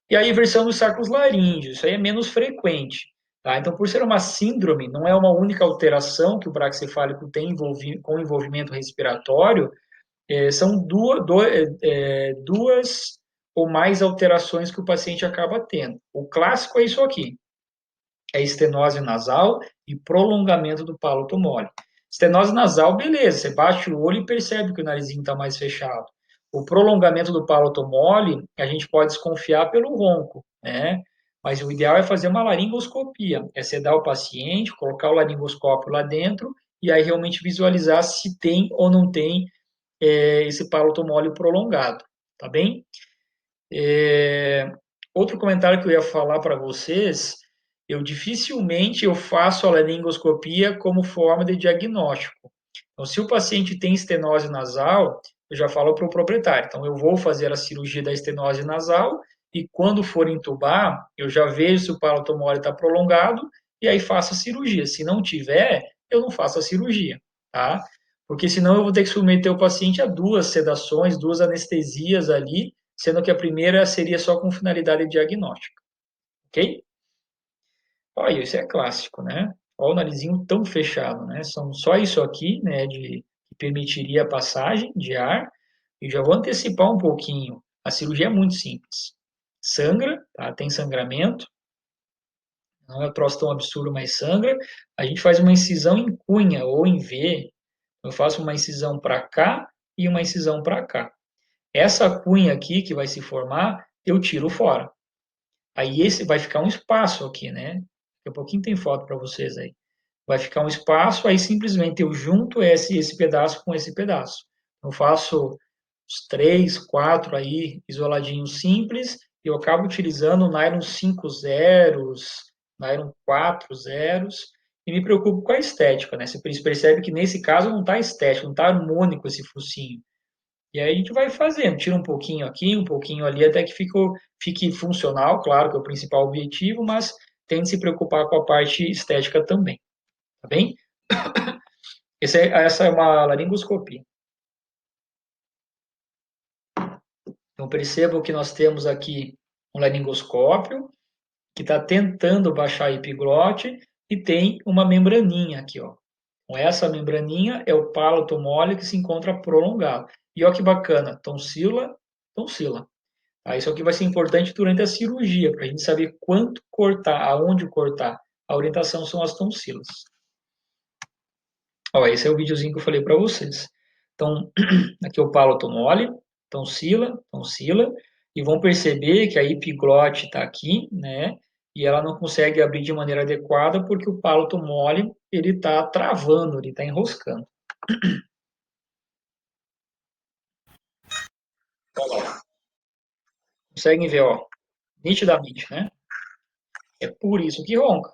A: E a inversão dos sacos laríngeos, isso aí é menos frequente, tá? Então, por ser uma síndrome, não é uma única alteração que o braquicefálico tem com envolvimento respiratório, são duas ou mais alterações que o paciente acaba tendo. O clássico é isso aqui, é estenose nasal e prolongamento do palato mole. Estenose nasal, beleza, você bate o olho e percebe que o narizinho está mais fechado. O prolongamento do palato mole, a gente pode desconfiar pelo ronco, né? Mas o ideal é fazer uma laringoscopia, é sedar o paciente, colocar o laringoscópio lá dentro e aí realmente visualizar se tem ou não tem esse palato mole prolongado, tá bem? Outro comentário que eu ia falar para vocês, eu dificilmente eu faço a laringoscopia como forma de diagnóstico. Então, se o paciente tem estenose nasal, eu já falo para o proprietário. Então, eu vou fazer a cirurgia da estenose nasal e quando for entubar, eu já vejo se o palato mole está prolongado e aí faço a cirurgia. Se não tiver, eu não faço a cirurgia, tá? Porque senão eu vou ter que submeter o paciente a duas sedações, duas anestesias ali, sendo que a primeira seria só com finalidade diagnóstica, ok? Olha, isso é clássico, né? Olha o narizinho tão fechado, né? São só isso aqui, né, que permitiria a passagem de ar. E já vou antecipar um pouquinho. A cirurgia é muito simples. Sangra, tá? Tem sangramento. Não é um troço tão absurdo, mas sangra. A gente faz uma incisão em cunha ou em V. Eu faço uma incisão para cá e uma incisão para cá. Essa cunha aqui que vai se formar, eu tiro fora. Aí esse vai ficar um espaço aqui, né? Daqui a pouquinho tem foto para vocês aí. Vai ficar um espaço, aí simplesmente eu junto esse pedaço com esse pedaço. Eu faço os três, quatro aí isoladinhos simples, e eu acabo utilizando o nylon 5 zeros, nylon 4 zeros, e me preocupo com a estética, né? Você percebe que nesse caso não está estético, não está harmônico esse focinho. E aí a gente vai fazendo, tira um pouquinho aqui, um pouquinho ali, até que fique funcional, claro que é o principal objetivo, mas tem de se preocupar com a parte estética também, tá bem? Essa é uma laringoscopia. Então percebam que nós temos aqui um laringoscópio que está tentando baixar a epiglote e tem uma membraninha aqui, ó. Então, essa membraninha é o palato mole que se encontra prolongado. E olha que bacana, tonsila, tonsila. Isso aqui vai ser importante durante a cirurgia, para a gente saber quanto cortar, aonde cortar. a orientação são as tonsilas. Ó, esse é o videozinho que eu falei para vocês. Então, aqui é o palato mole, tonsila, tonsila, e vão perceber que a epiglote está aqui, né? E ela não consegue abrir de maneira adequada porque o palato mole ele está travando, ele está enroscando. Conseguem ver, ó, nitidamente, né? É por isso que ronca.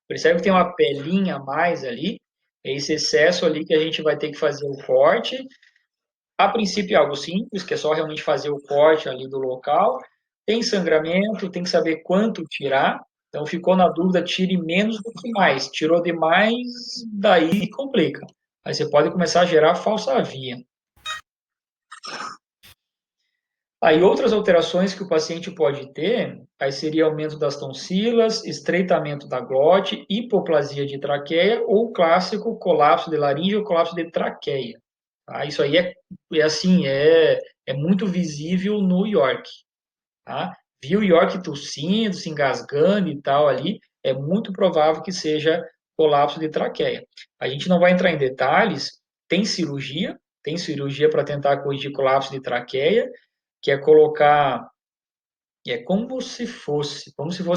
A: Percebe que tem uma pelinha a mais ali? É esse excesso ali que a gente vai ter que fazer o corte. A princípio é algo simples, que é só realmente fazer o corte ali do local. Tem sangramento, tem que saber quanto tirar. Então ficou na dúvida, tire menos do que mais. Tirou demais, daí complica. Aí você pode começar a gerar falsa via. Aí outras alterações que o paciente pode ter, aí seria aumento das tonsilas, estreitamento da glote, hipoplasia de traqueia ou clássico colapso de laringe ou colapso de traqueia. Tá? Isso aí é assim, é muito visível no York. Tá? Viu o York tossindo, se engasgando e tal ali, é muito provável que seja colapso de traqueia. A gente não vai entrar em detalhes, tem cirurgia para tentar corrigir colapso de traqueia, que é colocar, é como se fosse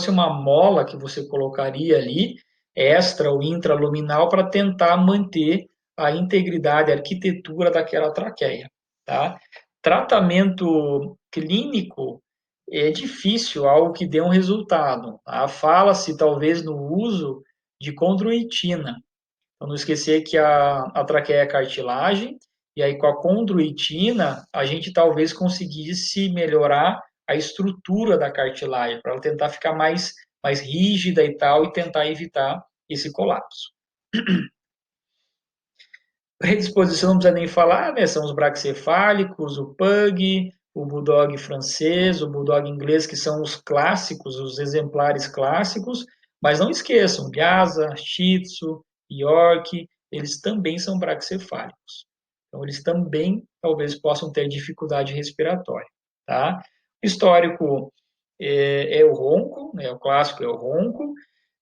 A: uma mola que você colocaria ali, extra ou intraluminal, para tentar manter a integridade, a arquitetura daquela traqueia, tá? Tratamento clínico é difícil, algo que dê um resultado, tá? Fala-se talvez no uso de condroitina, para não esquecer que a traqueia é cartilagem, e aí com a condroitina a gente talvez conseguisse melhorar a estrutura da cartilagem, para ela tentar ficar mais rígida e tal, e tentar evitar esse colapso. Predisposição não precisa nem falar, né? São os braquicefálicos, o pug, o bulldog francês, o bulldog inglês, que são os clássicos, os exemplares clássicos, mas não esqueçam, Lhasa, Shih Tzu, York, eles também são braquicefálicos. Então, eles também talvez possam ter dificuldade respiratória, tá? Histórico é o ronco, né? O clássico é o ronco,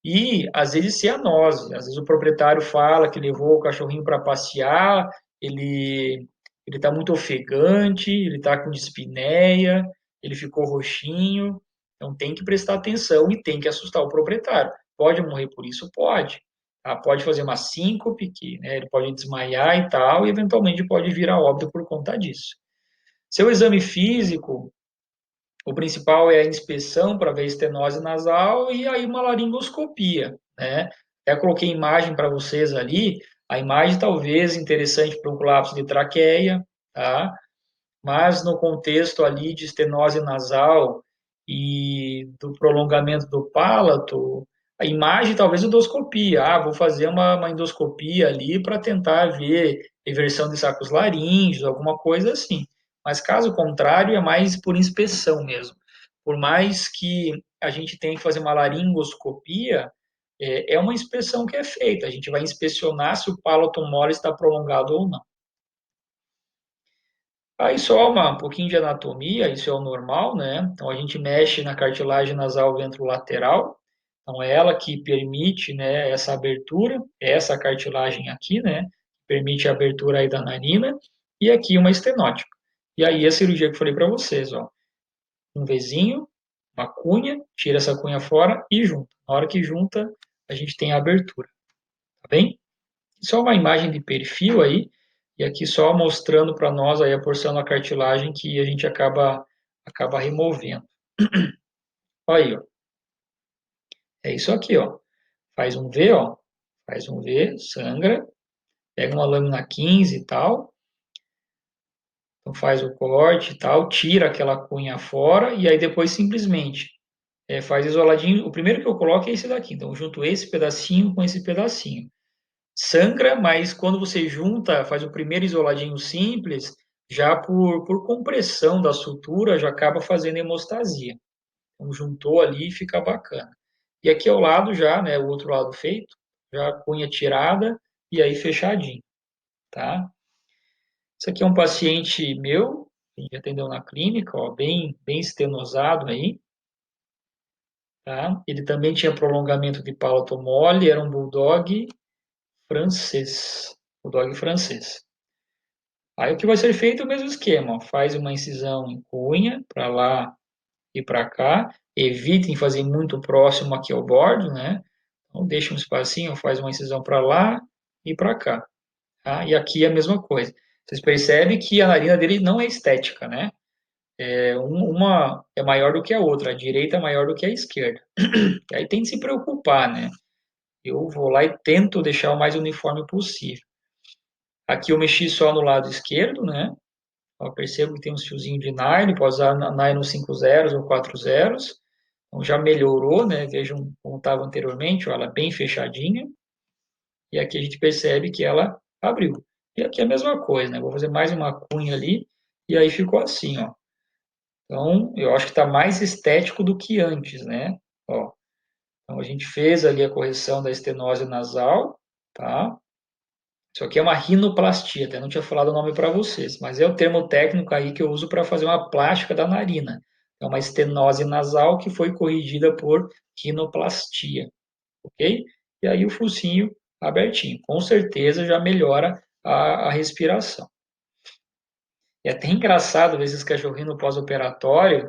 A: e às vezes cianose. Às vezes o proprietário fala que levou o cachorrinho para passear, ele está muito ofegante, ele está com dispneia, ele ficou roxinho. Então tem que prestar atenção e tem que assustar o proprietário. Pode morrer por isso? Pode. Tá? Pode fazer uma síncope, que, né, ele pode desmaiar e tal, e eventualmente pode vir a óbito por conta disso. Seu exame físico, o principal é a inspeção para ver estenose nasal e aí uma laringoscopia, né? Até coloquei imagem para vocês ali. A imagem talvez interessante para um colapso de traqueia, tá? Mas no contexto ali de estenose nasal e do prolongamento do palato, a imagem talvez endoscopia. Ah, vou fazer uma endoscopia ali para tentar ver inversão de sacos laríngeos, alguma coisa assim. Mas caso contrário, é mais por inspeção mesmo. Por mais que a gente tenha que fazer uma laringoscopia, é uma inspeção que é feita. A gente vai inspecionar se o palato mole está prolongado ou não. Aí só um pouquinho de anatomia, isso é o normal, né? Então a gente mexe na cartilagem nasal ventrolateral, então é ela que permite, né, essa abertura, essa cartilagem aqui, né, permite a abertura aí da narina, e aqui uma estenótica. E aí a cirurgia que eu falei para vocês, ó, um Vzinho, uma cunha, tira essa cunha fora e junta. Na hora que junta, a gente tem a abertura, tá bem? Só uma imagem de perfil aí, e aqui só mostrando para nós aí a porção da cartilagem que a gente acaba removendo. Olha aí, ó. É isso aqui, ó. Faz um V, ó. Faz um V, sangra, pega uma lâmina 15 e tal, então faz o corte e tal, tira aquela cunha fora e aí depois simplesmente faz isoladinho. O primeiro que eu coloco é esse daqui, então eu junto esse pedacinho com esse pedacinho. Sangra, mas quando você junta, faz o primeiro isoladinho simples, já por compressão da sutura, já acaba fazendo hemostasia. Então, juntou ali e fica bacana. E aqui ao lado já, né, o outro lado feito, já a cunha tirada e aí fechadinho, tá? Esse aqui é um paciente meu, que a gente atendeu na clínica, ó, bem estenosado aí. tá? Ele também tinha prolongamento de palato mole, era um bulldog francês. Bulldog francês. Aí o que vai ser feito é o mesmo esquema, ó. Faz uma incisão em cunha, para lá e para cá. Evitem fazer muito próximo aqui ao bordo, né? Então deixa um espacinho, faz uma incisão para lá e para cá. Tá? E aqui é a mesma coisa. Vocês percebem que a narina dele não é estética, né? Uma é maior do que a outra, a direita é maior do que a esquerda. E aí tem que se preocupar, né? Eu vou lá e tento deixar o mais uniforme possível. Aqui eu mexi só no lado esquerdo, né? Eu percebo que tem uns fiozinhos de nylon, pode usar nylon 5 zeros ou 4 zeros. Então já melhorou, né? Vejam como estava anteriormente, ó, ela bem fechadinha. E aqui a gente percebe que ela abriu. E aqui é a mesma coisa, né? Vou fazer mais uma cunha ali e aí ficou assim, ó. Então, eu acho que está mais estético do que antes, né? Ó, então, a gente fez ali a correção da estenose nasal, tá? Isso aqui é uma rinoplastia, até não tinha falado o nome para vocês, mas é o termo técnico aí que eu uso para fazer uma plástica da narina. É uma estenose nasal que foi corrigida por rinoplastia, ok? E aí o focinho abertinho. Com certeza já melhora a respiração. É até engraçado ver esses cachorrinhos no pós-operatório,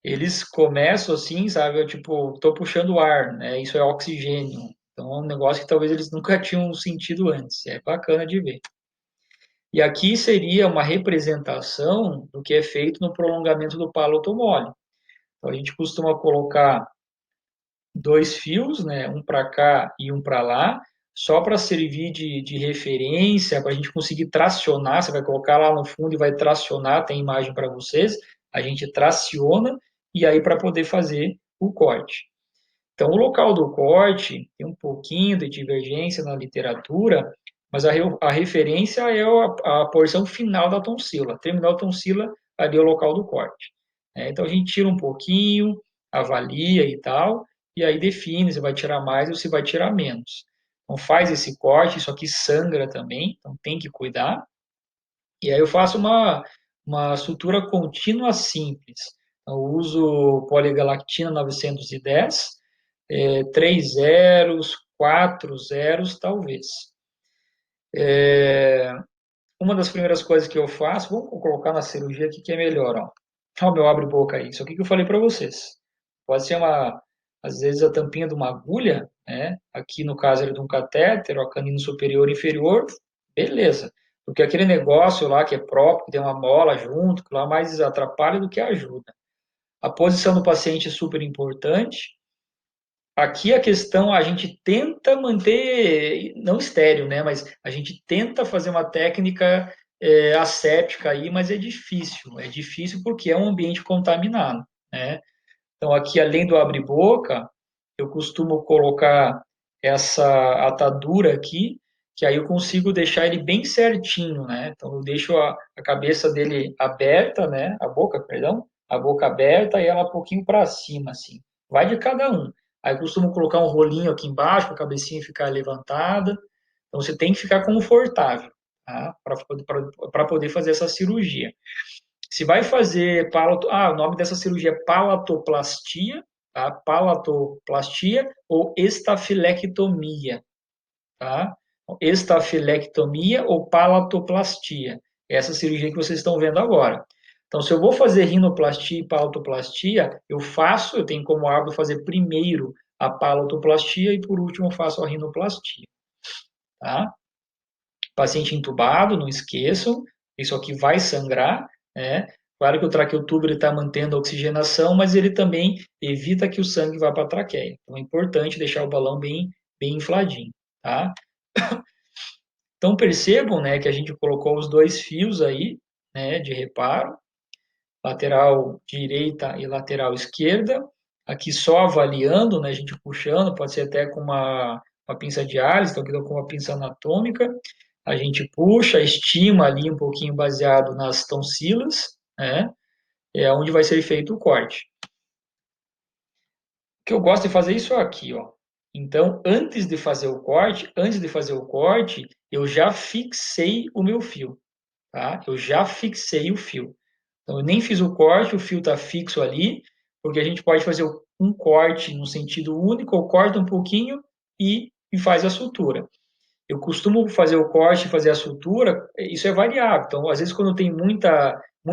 A: eles começam assim, sabe? Eu, tipo, tô puxando ar, né? Isso é oxigênio. Então é um negócio que talvez eles nunca tinham sentido antes. É bacana de ver. E aqui seria uma representação do que é feito no prolongamento do palato mole. Então a gente costuma colocar dois fios, né? Um para cá e um para lá, só para servir de referência, para a gente conseguir tracionar. Você vai colocar lá no fundo e vai tracionar, tem imagem para vocês. A gente traciona e aí para poder fazer o corte. Então, o local do corte tem um pouquinho de divergência na literatura, mas a referência é a porção final da tonsila. Terminou a tonsila, ali é o local do corte. Então, a gente tira um pouquinho, avalia e tal, e aí define se vai tirar mais ou se vai tirar menos. Então, faz esse corte, isso aqui sangra também, então tem que cuidar. E aí eu faço uma sutura contínua simples. Eu uso poligalactina 910, 3 zeros, 4 zeros, talvez. Uma das primeiras coisas que eu faço, vou colocar na cirurgia aqui que é melhor, ó. Olha o meu abre-boca aí, isso aqui que eu falei para vocês. Pode ser às vezes a tampinha de uma agulha, né? Aqui no caso era de um catéter, ó, canino superior e inferior, beleza. Porque aquele negócio lá que é próprio, que tem uma mola junto, que lá mais atrapalha do que ajuda. A posição do paciente é super importante. Aqui a questão, a gente tenta manter, não estéreo, né? Mas a gente tenta fazer uma técnica asséptica aí, mas é difícil. É difícil porque é um ambiente contaminado, né? Então aqui, além do abre-boca, eu costumo colocar essa atadura aqui, que aí eu consigo deixar ele bem certinho, né? Então eu deixo a cabeça dele aberta, né? A boca, perdão, a boca aberta e ela um pouquinho para cima, assim. Vai de cada um. Aí eu costumo colocar um rolinho aqui embaixo, para a cabecinha ficar levantada. Então você tem que ficar confortável, tá? Para poder fazer essa cirurgia. Se vai fazer o nome dessa cirurgia é palatoplastia, tá? Palatoplastia ou estafilectomia, tá? Estafilectomia ou palatoplastia. Essa cirurgia que vocês estão vendo agora. Então, se eu vou fazer rinoplastia e palatoplastia, eu tenho como hábito fazer primeiro a palatoplastia e por último eu faço a rinoplastia, tá? Paciente entubado, não esqueçam, isso aqui vai sangrar, né? Claro que o traqueotubo está mantendo a oxigenação, mas ele também evita que o sangue vá para a traqueia. Então é importante deixar o balão bem infladinho, tá? Então percebam, né, que a gente colocou os dois fios aí, né, de reparo, lateral direita e lateral esquerda. Aqui só avaliando, né, a gente puxando, pode ser até com uma pinça de Allen, então aqui com uma pinça anatômica. A gente puxa, estima ali um pouquinho baseado nas tonsilas, né? É onde vai ser feito o corte. O que eu gosto de fazer isso aqui, ó. Então, antes de fazer o corte, eu já fixei o meu fio, tá? Eu já fixei o fio. Então, eu nem fiz o corte, o fio está fixo ali, porque a gente pode fazer um corte no sentido único, ou corta um pouquinho e faz a sutura. Eu costumo fazer o corte e fazer a sutura, isso é variável. Então, às vezes, quando tem muito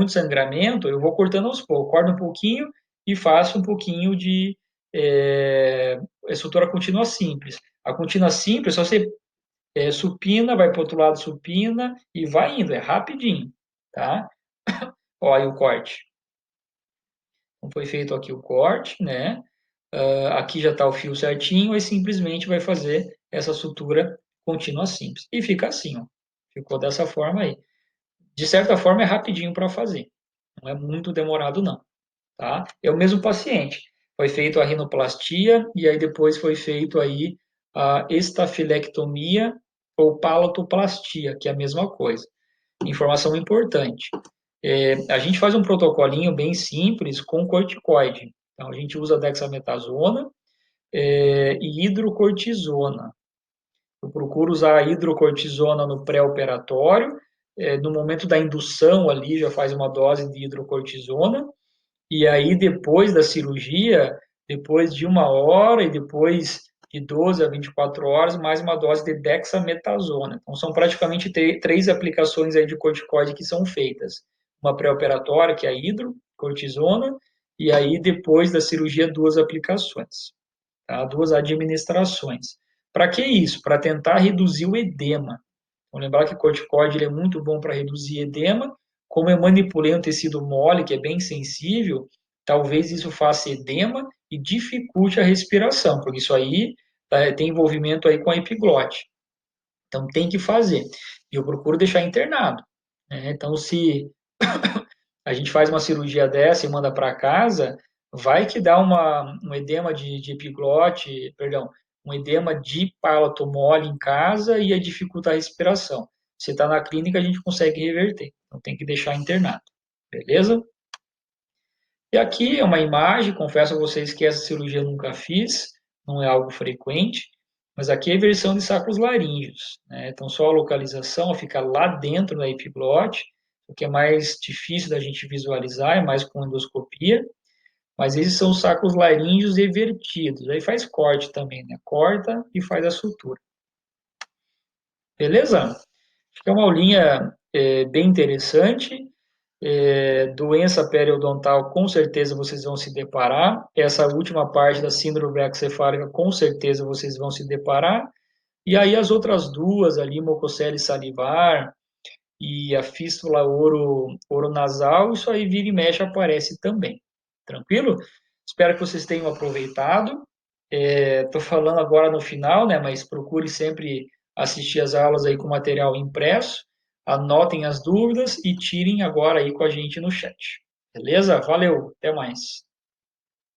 A: sangramento, eu vou cortando aos poucos, corto um pouquinho e faço um pouquinho de sutura contínua simples. A contínua simples, só você supina, vai para o outro lado, supina e vai indo, é rapidinho, tá? Olha aí o corte. Então, foi feito aqui o corte, né? Aqui já está o fio certinho, e simplesmente vai fazer essa sutura contínua simples. E fica assim, ó. Ficou dessa forma aí. De certa forma, é rapidinho para fazer. Não é muito demorado, não. Tá? É o mesmo paciente. Foi feito a rinoplastia e aí depois foi feito aí a estafilectomia ou palatoplastia, que é a mesma coisa. Informação importante. A gente faz um protocolinho bem simples com corticoide. Então, a gente usa dexametasona e hidrocortisona. Eu procuro usar a hidrocortisona no pré-operatório. No momento da indução ali, já faz uma dose de hidrocortisona. E aí, depois da cirurgia, depois de 1 hora e depois de 12 a 24 horas, mais uma dose de dexametasona. Então, são praticamente 3 aplicações aí de corticoide que são feitas. Uma pré-operatória, que é a hidrocortisona, e aí, depois da cirurgia, 2 aplicações, tá? 2 administrações. Para que isso? Para tentar reduzir o edema. Então, lembrar que o corticoide ele é muito bom para reduzir edema. Como eu manipulei um tecido mole, que é bem sensível, talvez isso faça edema e dificulte a respiração, porque isso aí tem envolvimento aí com a epiglote. Então, tem que fazer. E eu procuro deixar internado, né? Então, se a gente faz uma cirurgia dessa e manda para casa, vai que dá um edema de epiglote, perdão, um edema de palato mole em casa e dificulta a respiração. Se está na clínica, a gente consegue reverter. Então tem que deixar internado. Beleza? E aqui é uma imagem, confesso a vocês que essa cirurgia eu nunca fiz, não é algo frequente, mas aqui é a versão de sacos laríngeos, né? Então só a localização fica lá dentro da epiglote, o que é mais difícil da gente visualizar, é mais com endoscopia, mas esses são os sacos laríngeos evertidos, aí faz corte também, né? Corta e faz a sutura. Beleza? Acho que é uma aulinha bem interessante. Doença periodontal, com certeza vocês vão se deparar. Essa última parte da síndrome braquicefálica, com certeza vocês vão se deparar. E aí as outras duas ali, mucocele salivar e a fístula oronasal, isso aí vira e mexe aparece também. Tranquilo? Espero que vocês tenham aproveitado. Estou falando agora no final, né? Mas procure sempre assistir as aulas aí com material impresso. Anotem as dúvidas e tirem agora aí com a gente no chat. Beleza? Valeu, até mais.